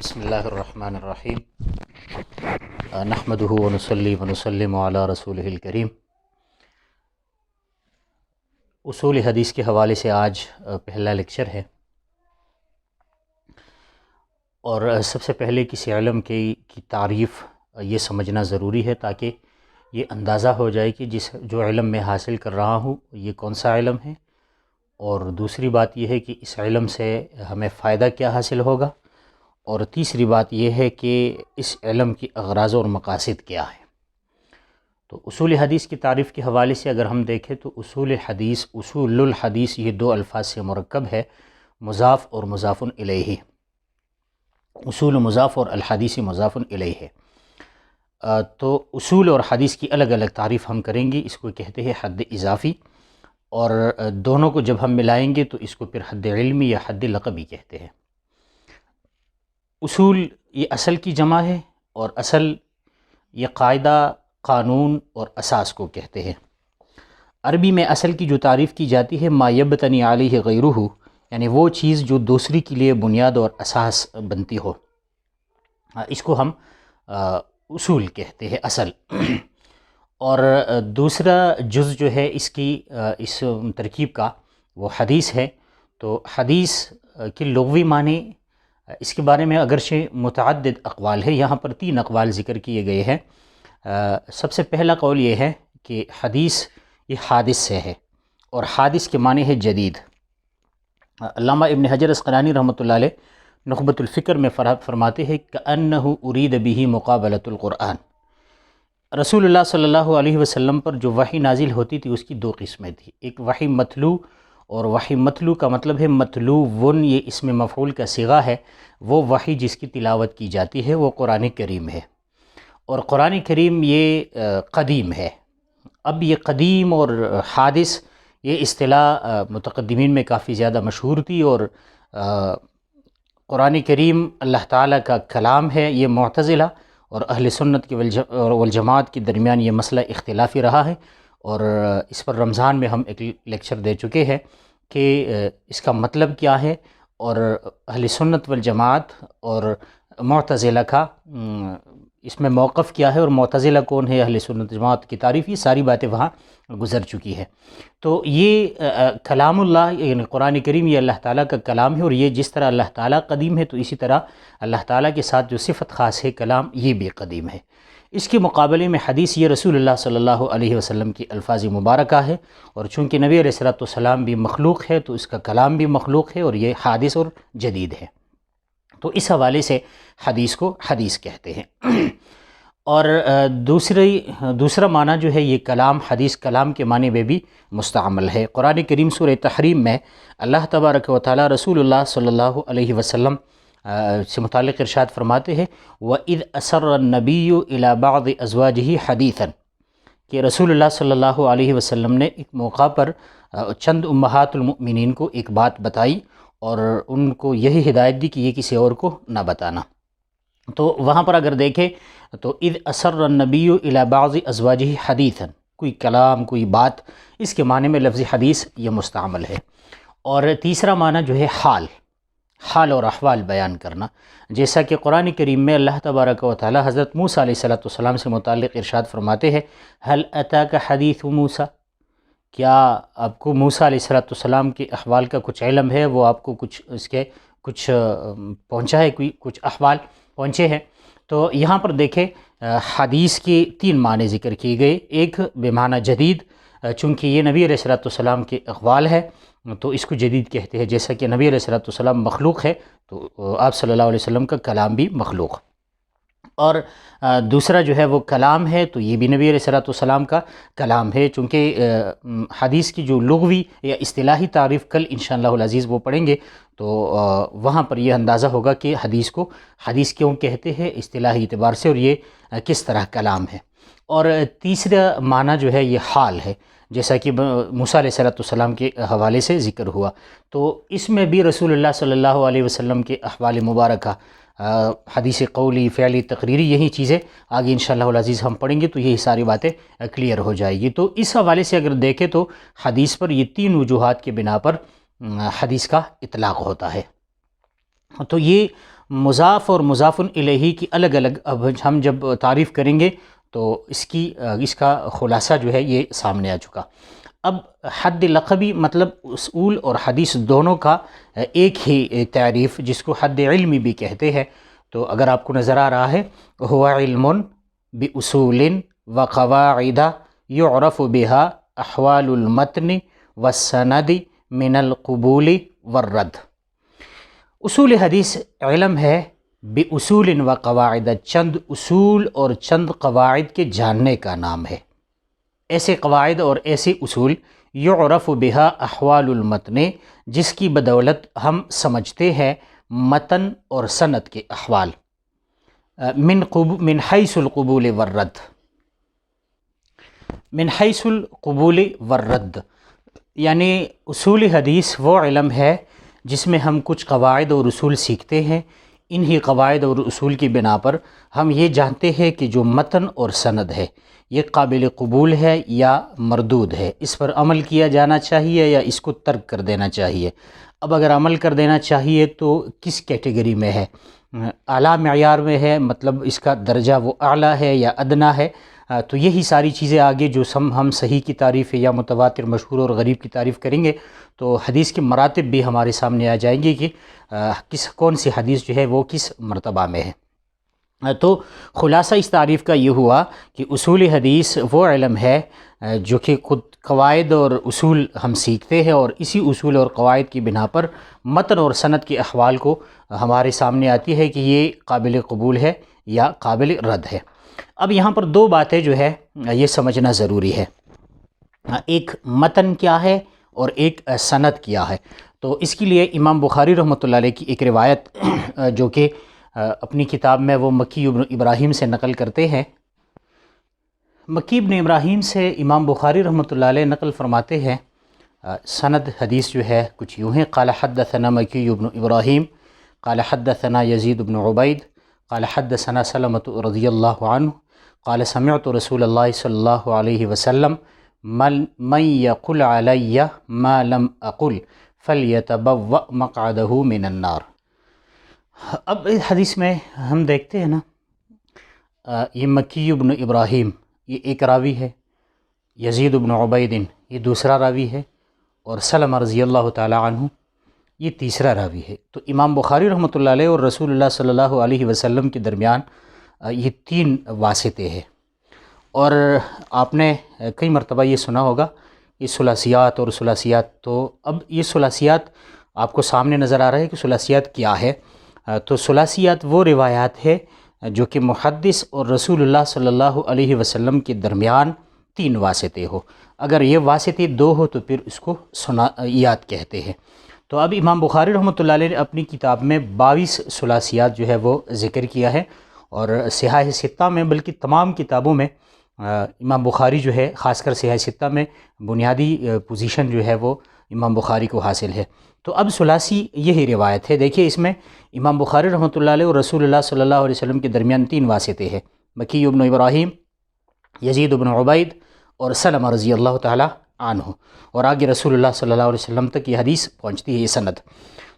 بسم اللہ الرحمن الرحیم نحمدہ ونصلی ونسلم علی رسولہ الکریم۔ اصول حدیث کے حوالے سے آج پہلا لیکچر ہے، اور سب سے پہلے کسی علم کی تعریف یہ سمجھنا ضروری ہے تاکہ یہ اندازہ ہو جائے کہ جو علم میں حاصل کر رہا ہوں یہ کون سا علم ہے، اور دوسری بات یہ ہے کہ اس علم سے ہمیں فائدہ کیا حاصل ہوگا، اور تیسری بات یہ ہے کہ اس علم کی اغراض اور مقاصد کیا ہے۔ تو اصول حدیث کی تعریف کے حوالے سے اگر ہم دیکھیں تو اصول الحدیث یہ دو الفاظ سے مرکب ہے، مضاف اور مضاف الیہ۔ اصول مضاف اور الحدیث مضاف الیہ ہے۔ تو اصول اور حدیث کی الگ الگ تعریف ہم کریں گے، اس کو کہتے ہیں حد اضافی، اور دونوں کو جب ہم ملائیں گے تو اس کو پھر حد علمی یا حد لقبی کہتے ہیں۔ اصول یہ اصل کی جمع ہے، اور اصل یہ قاعدہ، قانون اور اساس کو کہتے ہیں۔ عربی میں اصل کی جو تعریف کی جاتی ہے ما یبتنی علیہ غیرہ، یعنی وہ چیز جو دوسری کے لیے بنیاد اور اساس بنتی ہو، اس کو ہم اصول کہتے ہیں، اصل۔ اور دوسرا جز جو ہے اس ترکیب کا وہ حدیث ہے۔ تو حدیث کی لغوی معنی، اس کے بارے میں اگرچہ متعدد اقوال ہے، یہاں پر 3 اقوال ذکر کیے گئے ہیں۔ سب سے پہلا قول یہ ہے کہ حدیث یہ حادث سے ہے، اور حادث کے معنی ہے جدید۔ علامہ ابن حجر اسقلانی رحمۃ اللہ علیہ نخبۃ الفکر میں فرماتے ہیں کأنہ ارید بہ مقابلۃ القرآن۔ رسول اللہ صلی اللہ علیہ وسلم پر جو وحی نازل ہوتی تھی اس کی 2 قسمیں تھیں، ایک وحی متلو، اور وحی متلو کا مطلب ہے متلوون، یہ اسم مفعول کا صیغہ ہے، وہ وحی جس کی تلاوت کی جاتی ہے وہ قرآن کریم ہے، اور قرآن کریم یہ قدیم ہے۔ اب یہ قدیم اور حادث یہ اصطلاح متقدمین میں کافی زیادہ مشہور تھی، اور قرآن کریم اللہ تعالیٰ کا کلام ہے، یہ معتزلہ اور اہل سنت کی والجماعت کے درمیان یہ مسئلہ اختلافی رہا ہے، اور اس پر رمضان میں ہم ایک لیکچر دے چکے ہیں کہ اس کا مطلب کیا ہے، اور اہل سنت والجماعت اور معتزلہ کا اس میں موقف کیا ہے، اور معتزلہ کون ہے، اہل سنت والجماعت کی تعریف، یہ ساری باتیں وہاں گزر چکی ہے۔ تو یہ کلام اللہ یعنی قرآن کریم یہ اللہ تعالیٰ کا کلام ہے، اور یہ جس طرح اللہ تعالیٰ قدیم ہے تو اسی طرح اللہ تعالیٰ کے ساتھ جو صفت خاص ہے کلام، یہ بھی قدیم ہے۔ اس کے مقابلے میں حدیث یہ رسول اللہ صلی اللہ علیہ وسلم کی الفاظ مبارکہ ہے، اور چونکہ نبی علیہ السلام بھی مخلوق ہے تو اس کا کلام بھی مخلوق ہے، اور یہ حادث اور جدید ہے۔ تو اس حوالے سے حدیث کو حدیث کہتے ہیں۔ اور دوسرا معنی جو ہے یہ کلام، حدیث کلام کے معنی میں بھی مستعمل ہے۔ قرآن کریم سورہ تحریم میں اللہ تبارک و تعالی رسول اللہ صلی اللہ علیہ وسلم سے متعلق ارشاد فرماتے ہیں وَإِذْ أَسَرَّ النَّبِيُّ إِلَى بَعْضِ أَزْوَاجِهِ حَدِيثًا، کہ رسول اللہ صلی اللہ علیہ وسلم نے ایک موقع پر چند امہات المؤمنین کو ایک بات بتائی، اور ان کو یہی ہدایت دی کہ یہ کسی اور کو نہ بتانا۔ تو وہاں پر اگر دیکھیں تو اذ اسر النبی الی بعض ازواجہ حدیثا، کوئی کلام، کوئی بات، اس کے معنی میں لفظ حدیث یہ مستعمل ہے۔ اور تیسرا معنی جو ہے حال اور احوال بیان کرنا، جیسا کہ قرآن کریم میں اللہ تبارک و تعالی حضرت موسیٰ علیہ السلام سے متعلق ارشاد فرماتے ہیں هل اتاک حدیث موسیٰ، کیا آپ کو موسیٰ علیہ السلام کے احوال کا کچھ علم ہے، وہ آپ کو کچھ پہنچا ہے، کچھ احوال پہنچے ہیں۔ تو یہاں پر دیکھیں حدیث کی 3 معنی ذکر کیے گئے، ایک بمعنی جدید، چونکہ یہ نبی علیہ السلام کے اقوال ہے تو اس کو جدید کہتے ہیں، جیسا کہ نبی علیہ السلام مخلوق ہے تو آپ صلی اللہ علیہ وسلم کا کلام بھی مخلوق۔ اور دوسرا جو ہے وہ کلام ہے، تو یہ بھی نبی علیہ السلام کا کلام ہے، چونکہ حدیث کی جو لغوی یا اصطلاحی تعریف کل انشاءاللہ العزیز وہ پڑھیں گے تو وہاں پر یہ اندازہ ہوگا کہ حدیث کو حدیث کیوں کہتے ہیں اصطلاحی اعتبار سے، اور یہ کس طرح کلام ہے۔ اور تیسرا معنی جو ہے یہ حال ہے، جیسا کہ موسیٰ علیہ السلام کے حوالے سے ذکر ہوا، تو اس میں بھی رسول اللہ صلی اللہ علیہ وسلم کے احوال مبارکہ، حدیث قولی، فعلی، تقریری، یہی چیزیں آگے انشاءاللہ العزیز ہم پڑھیں گے تو یہی ساری باتیں کلیئر ہو جائے گی۔ تو اس حوالے سے اگر دیکھیں تو حدیث پر یہ 3 وجوہات کے بنا پر حدیث کا اطلاق ہوتا ہے۔ تو یہ مضاف اور مضاف الیہ کی الگ الگ اب ہم جب تعریف کریں گے تو اس کا خلاصہ جو ہے یہ سامنے آ چکا۔ اب حد لقبی مطلب اصول اور حدیث دونوں کا ایک ہی تعریف، جس کو حد علمی بھی کہتے ہیں۔ تو اگر آپ کو نظر آ رہا ہے، هو علم باصول وقواعد يعرف بها احوال المتن والسند من القبول والرد۔ اصول حدیث علم ہے باصول و قواعد، چند اصول اور چند قواعد کے جاننے کا نام ہے، ایسے قواعد اور ایسے اصول یعرف بها احوال المتن، جس کی بدولت ہم سمجھتے ہیں متن اور سند کے احوال، من حیث القبول والرد، من حیث القبول والرد، یعنی اصول حدیث وہ علم ہے جس میں ہم کچھ قواعد اور اصول سیکھتے ہیں، انہی قواعد اور اصول کی بنا پر ہم یہ جانتے ہیں کہ جو متن اور سند ہے یہ قابل قبول ہے یا مردود ہے، اس پر عمل کیا جانا چاہیے یا اس کو ترک کر دینا چاہیے۔ اب اگر عمل کر دینا چاہیے تو کس کیٹیگری میں ہے؟ اعلیٰ معیار میں ہے، مطلب اس کا درجہ وہ اعلیٰ ہے یا ادنیٰ ہے؟ تو یہی ساری چیزیں آگے جو ہم صحیح کی تعریف یا متواتر، مشہور اور غریب کی تعریف کریں گے تو حدیث کے مراتب بھی ہمارے سامنے آ جائیں گے کہ کون سی حدیث جو ہے وہ کس مرتبہ میں ہے۔ تو خلاصہ اس تعریف کا یہ ہوا کہ اصول حدیث وہ علم ہے جو کہ خود قواعد اور اصول ہم سیکھتے ہیں، اور اسی اصول اور قواعد کی بنا پر متن اور سند کے احوال کو ہمارے سامنے آتی ہے کہ یہ قابل قبول ہے یا قابل رد ہے۔ اب یہاں پر دو باتیں جو ہے یہ سمجھنا ضروری ہے، ایک متن کیا ہے اور ایک سند کیا ہے۔ تو اس کے لیے امام بخاری رحمۃ اللہ علیہ کی ایک روایت جو کہ اپنی کتاب میں وہ مکی ابن ابراہیم سے نقل کرتے ہیں، مکی ابن ابراہیم سے امام بخاری رحمۃ اللہ علیہ نقل فرماتے ہیں، سند حدیث جو ہے کچھ یوں ہے، قال حدثنا مکی ابن ابراہیم قال حدثنا یزید بن عبید قال حدثنا سلمۃ رضی اللہ عنہ قال سمعت رسول اللہ صلی اللہ علیہ وسلم من یقل علی ما لم اقل فلیتبوأ مقعدہ من النار۔ اب اس حدیث میں ہم دیکھتے ہیں نا، یہ مکی ابن ابراہیم یہ ایک راوی ہے، یزید بن عبید یہ دوسرا راوی ہے، اور سلمہ رضی اللہ تعالی عنہ یہ تیسرا راوی ہے۔ تو امام بخاری رحمۃ اللہ علیہ اور رسول اللہ صلی اللہ علیہ وسلم کے درمیان یہ تین واسطے ہیں، اور آپ نے کئی مرتبہ یہ سنا ہوگا یہ ثلاثیات اور ثلاثیات۔ تو اب یہ ثلاثیات آپ کو سامنے نظر آ رہا ہے کہ ثلاثیات کیا ہے۔ تو ثلاثیات وہ روایات ہے جو کہ محدث اور رسول اللہ صلی اللہ علیہ وسلم کے درمیان تین واسطے ہو، اگر یہ واسطے دو ہو تو پھر اس کو ثنائیات کہتے ہیں۔ تو اب امام بخاری رحمۃ اللہ علیہ نے اپنی کتاب میں 22 ثلاثیات جو ہے وہ ذکر کیا ہے، اور صحاح ستہ میں بلکہ تمام کتابوں میں امام بخاری جو ہے، خاص کر صحاح ستہ میں بنیادی پوزیشن جو ہے وہ امام بخاری کو حاصل ہے۔ تو اب ثلاثی یہی روایت ہے، دیکھیے اس میں امام بخاری رحمۃ اللہ علیہ اور رسول اللہ صلی اللہ علیہ وسلم کے درمیان تین واسطے ہیں، مکی ابن ابراہیم، یزید بن عبید اور سلمہ رضی اللہ تعالی عنہ، اور آگے رسول اللہ صلی اللہ علیہ وسلم تک یہ حدیث پہنچتی ہے، یہ سند۔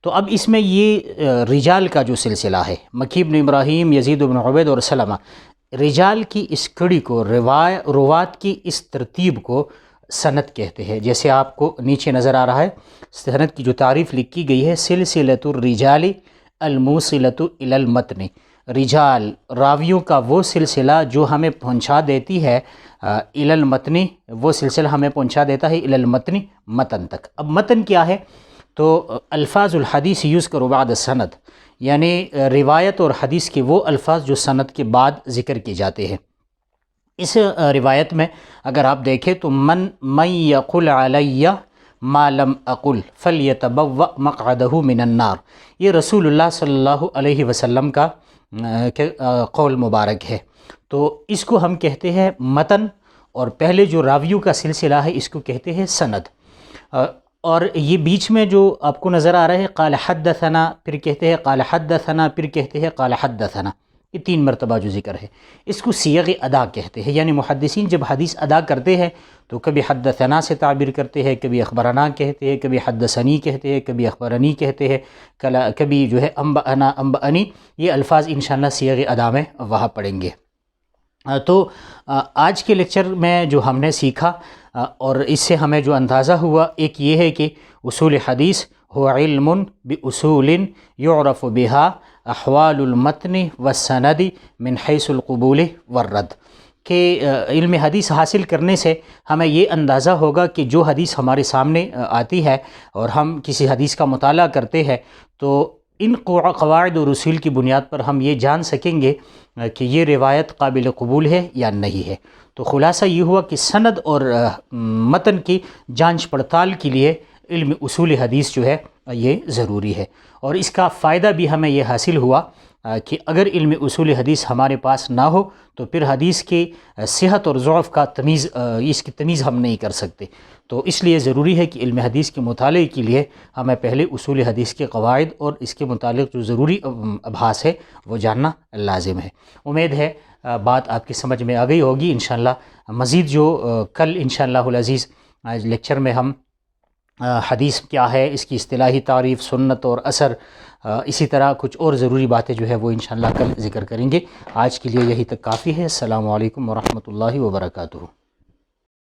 تو اب اس میں یہ رجال کا جو سلسلہ ہے، مکی ابن ابراہیم، یزید بن عبید اور سلمہ، رجال کی اس کڑی کو، روات کی اس ترتیب کو سند کہتے ہیں۔ جیسے آپ کو نیچے نظر آ رہا ہے، سند کی جو تعریف لکھی گئی ہے، سلسلۃ الرجال الموصلۃ الی المتن، رجال راویوں کا وہ سلسلہ جو ہمیں پہنچا دیتی ہے الی المتن، وہ سلسلہ ہمیں پہنچا دیتا ہے الی المتن، متن تک۔ اب متن کیا ہے؟ تو الفاظ الحدیث یذکر بعد السند، یعنی روایت اور حدیث کے وہ الفاظ جو سند کے بعد ذکر کیے جاتے ہیں۔ اس روایت میں اگر آپ دیکھیں تو من یقل علی ما لم اقل فلیتبوأ مقعدہ من النار، یہ رسول اللہ صلی اللہ علیہ وسلم کا قول مبارک ہے۔ تو اس کو ہم کہتے ہیں متن، اور پہلے جو راویوں کا سلسلہ ہے اس کو کہتے ہیں سند۔ اور یہ بیچ میں جو آپ کو نظر آ رہا ہے قال حدثنا، پھر کہتے ہیں قال حدثنا، پھر کہتے ہیں قال حدثنا، یہ 3 مرتبہ جو ذکر ہے اس کو صیغ ادا کہتے ہیں. یعنی محدثین جب حدیث ادا کرتے ہیں تو کبھی حدثنا سے تعبیر کرتے ہیں، کبھی اخبرنا کہتے ہیں، کبھی حدثنی کہتے ہیں، کبھی اخبرنی کہتے ہیں، کبھی جو ہے انبأنا انبأنی. یہ الفاظ انشاءاللہ صیغ ادا میں وہاں پڑھیں گے. تو آج کے لیکچر میں جو ہم نے سیکھا اور اس سے ہمیں جو اندازہ ہوا، ایک یہ ہے کہ اصول حدیث هو علم باصول يعرف بها احوال المتن والسند من حيث القبول والرد. کہ علم حدیث حاصل کرنے سے ہمیں یہ اندازہ ہوگا کہ جو حدیث ہمارے سامنے آتی ہے اور ہم کسی حدیث کا مطالعہ کرتے ہیں تو ان قواعد اور اصول کی بنیاد پر ہم یہ جان سکیں گے کہ یہ روایت قابل قبول ہے یا نہیں ہے. تو خلاصہ یہ ہوا کہ سند اور متن کی جانچ پڑتال کے لیے علم اصول حدیث جو ہے یہ ضروری ہے. اور اس کا فائدہ بھی ہمیں یہ حاصل ہوا کہ اگر علم اصول حدیث ہمارے پاس نہ ہو تو پھر حدیث کی صحت اور ضعف کا اس کی تمیز ہم نہیں کر سکتے. تو اس لیے ضروری ہے کہ علم حدیث کے مطالعے کے لیے ہمیں پہلے اصول حدیث کے قواعد اور اس کے متعلق جو ضروری ابحاث ہے وہ جاننا لازم ہے. امید ہے بات آپ کی سمجھ میں آ گئی ہوگی. انشاءاللہ مزید جو کل انشاءاللہ العزیز لیکچر میں ہم حدیث کیا ہے، اس کی اصطلاحی تعریف، سنت اور اثر، اسی طرح کچھ اور ضروری باتیں جو ہے وہ انشاءاللہ کل ذکر کریں گے. آج کے لیے یہی تک کافی ہے. السلام علیکم ورحمۃ اللہ وبرکاتہ.